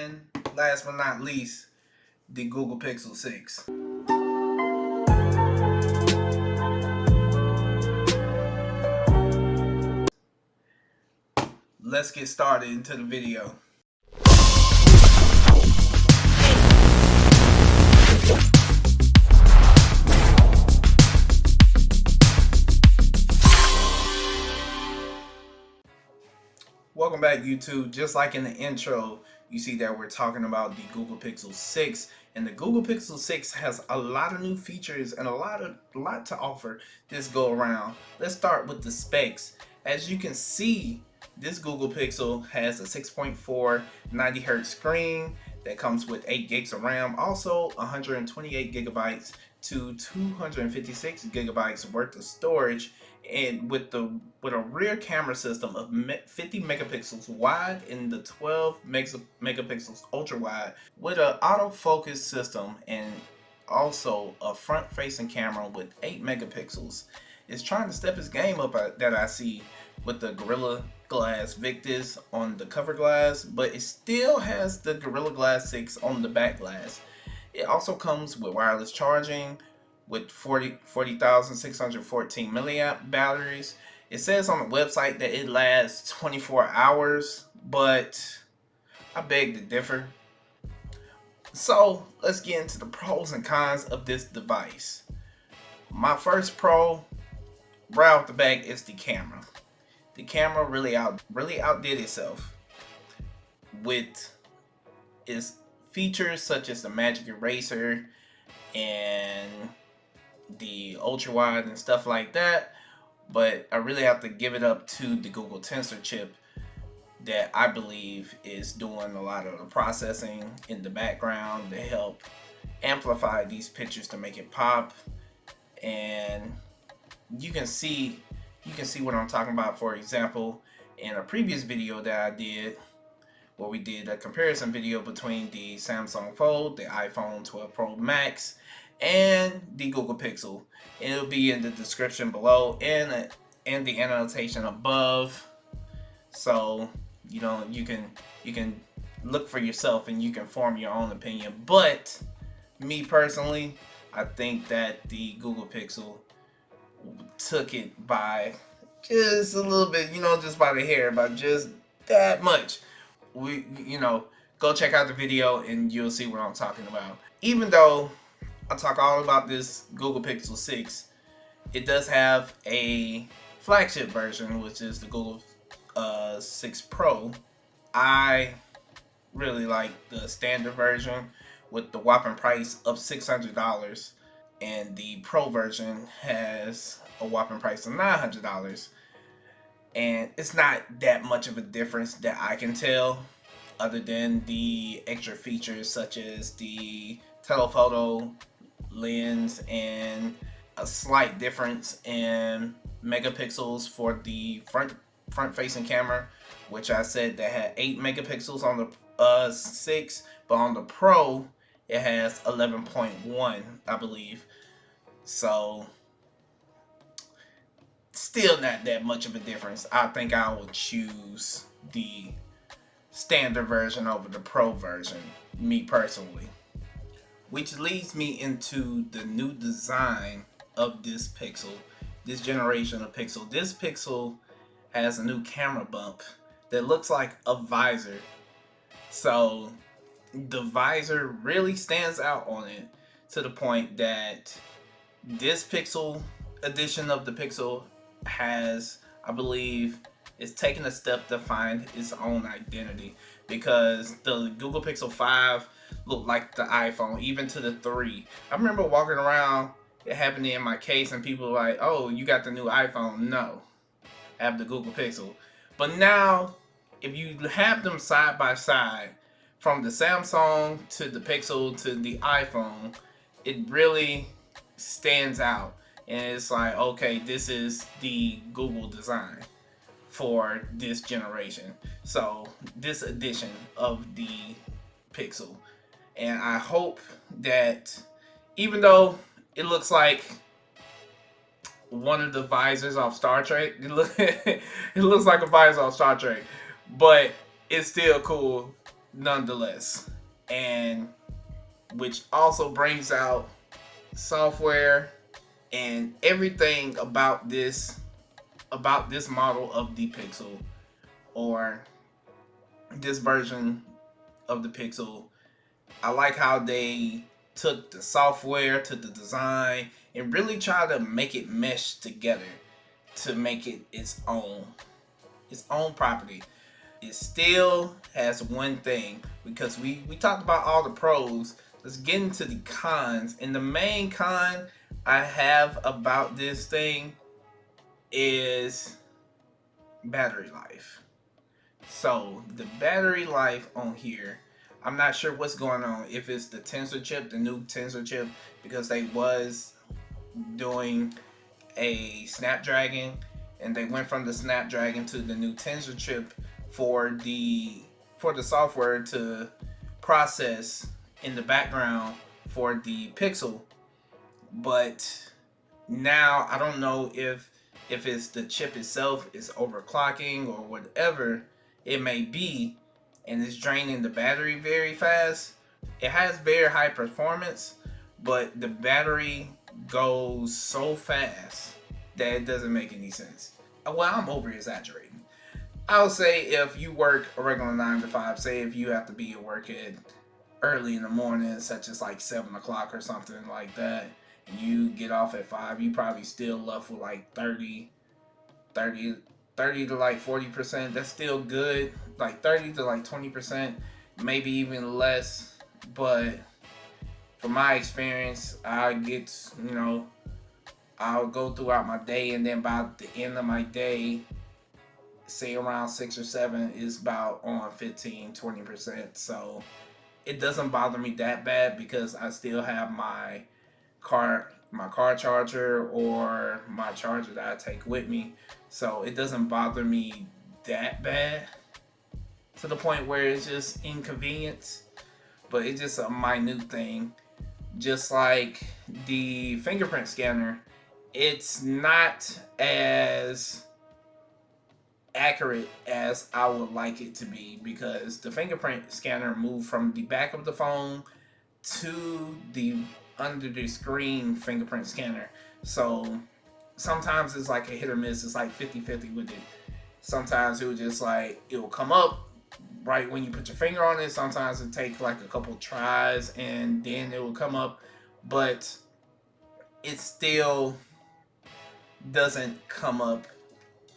And last but not least, the Google Pixel 6. Let's get started into the video. Welcome back, YouTube. Just like in the intro, you see that we're talking about the Google Pixel 6, and the Google Pixel 6 has a lot of new features and a lot to offer this go around. Let's start with the specs. As you can see, this Google Pixel has a 6.4 90Hz screen that comes with 8 gigs of RAM, also 128 gigabytes to 256 gigabytes worth of storage, and with a rear camera system of 50 megapixels wide and the 12 megapixels ultra wide, with an autofocus system and also a front facing camera with 8 megapixels. It's trying to step its game up that I see, with the Gorilla Glass Victus on the cover glass, but it still has the Gorilla Glass 6 on the back glass. It also comes with wireless charging with 40,614 milliamp batteries. It says on the website that it lasts 24 hours, but I beg to differ. So let's get into the pros and cons of this device. My first pro, right off the bat, is the camera. The camera really outdid itself with its features such as the magic eraser and the ultra wide and stuff like that. But I really have to give it up to the Google Tensor chip that I believe is doing a lot of the processing in the background to help amplify these pictures to make it pop. And you can see what I'm talking about. For example, in a previous video that I did, where we did a comparison video between the Samsung Fold, the iPhone 12 Pro Max, and the Google Pixel. And it'll be in the description below and the annotation above, so you know you can look for yourself and you can form your own opinion. But me personally, I think that the Google Pixel took it by just a little bit, just by the hair, by just that much. Go check out the video and you'll see what I'm talking about. Even though I talk all about this Google Pixel 6, it does have a flagship version, which is the Google 6 Pro. I really like the standard version with the whopping price of $600, and the Pro version has a whopping price of $900. And it's not that much of a difference that I can tell, other than the extra features such as the telephoto lens and a slight difference in megapixels for the front facing camera, which I said that had 8 megapixels on the 6, but on the Pro it has 11.1, I believe. So still not that much of a difference. I think I would choose the standard version over the Pro version, me personally. Which leads me into the new design of this Pixel, this generation of Pixel. This Pixel has a new camera bump that looks like a visor. So the visor really stands out on it, to the point that this Pixel edition of the Pixel has, I believe, is taking a step to find its own identity, because the Google Pixel 5 looked like the iPhone, even to the 3. I remember walking around, it happened in my case, and people were like, oh, you got the new iPhone. No, I have the Google Pixel. But now, if you have them side by side, from the Samsung to the Pixel to the iPhone, it really stands out. And it's like, okay, this is the Google design for this generation. So this edition of the Pixel. And I hope that, even though it looks like one of the visors off Star Trek, it looks like a visor off Star Trek, but it's still cool nonetheless. And which also brings out software and everything about this model of the Pixel, or this version of the Pixel. I like how they took the software to the design and really try to make it mesh together to make it its own property. It still has one thing, because we talked about all the pros. Let's get into the cons. And the main con I have about this thing is battery life. So the battery life on here, I'm not sure what's going on. If it's the Tensor chip, the new Tensor chip, because they was doing a Snapdragon, and they went from the Snapdragon to the new Tensor chip for the software to process in the background for the Pixel. But now I don't know if it's the chip itself is overclocking or whatever it may be, and it's draining the battery very fast. It has very high performance, but the battery goes so fast that it doesn't make any sense. Well, I'm over exaggerating. I would say if you work a regular 9 to 5, say if you have to be at work at early in the morning, such as like 7 o'clock or something like that, and you get off at 5, you probably still left with like 30 to like 40%. That's still good. Like 30 to like 20%, maybe even less. But from my experience, I get, I'll go throughout my day, and then by the end of my day, say around 6 or 7, is about on 15-20%. So it doesn't bother me that bad, because I still have my car charger or my charger that I take with me. So it doesn't bother me that bad, to the point where it's just inconvenience. But it's just a minute thing. Just like the fingerprint scanner, it's not as accurate as I would like it to be, because the fingerprint scanner moved from the back of the phone to the under the screen fingerprint scanner. So sometimes it's like a hit or miss. It's like 50-50 with it. Sometimes it will just like, it will come up right when you put your finger on it. Sometimes it takes like a couple tries and then it will come up, but it still doesn't come up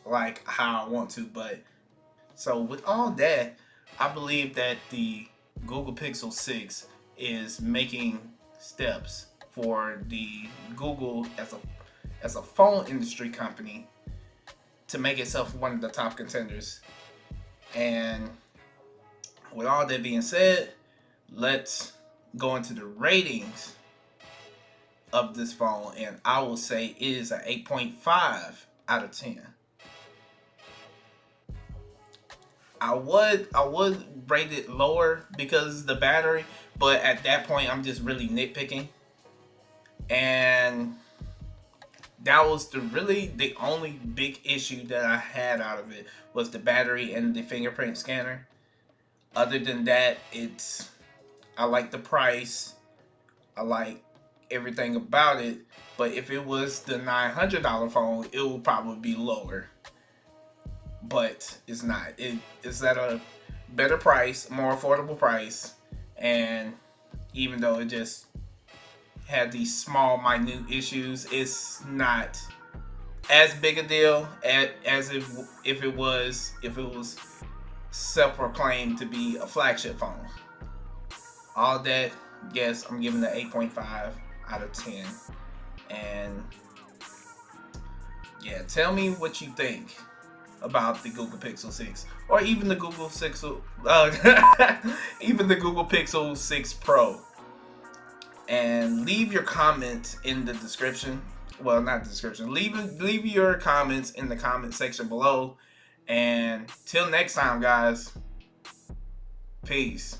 like how I want to. But so with all that, I believe that the Google Pixel 6 is making steps for the Google as a phone industry company to make itself one of the top contenders. And with all that being said, let's go into the ratings of this phone, and I will say it is an 8.5 out of 10. I would rate it lower because the battery, but at that point I'm just really nitpicking, and that was the only big issue that I had out of it, was the battery and the fingerprint scanner. Other than that, I like the price, I like everything about it. But if it was the $900 phone, it would probably be lower. But it's not. It's at a better price, more affordable price, and even though it just had these small, minute issues, it's not as big a deal as if it was self-proclaimed to be a flagship phone. All that, yes, I'm giving it 8.5 out of 10. And yeah, tell me what you think about the Google Pixel 6, or even the Google Pixel, even the Google Pixel 6 Pro. And leave your comments in the description. Well, not the description. Leave your comments in the comment section below. And till next time, guys. Peace.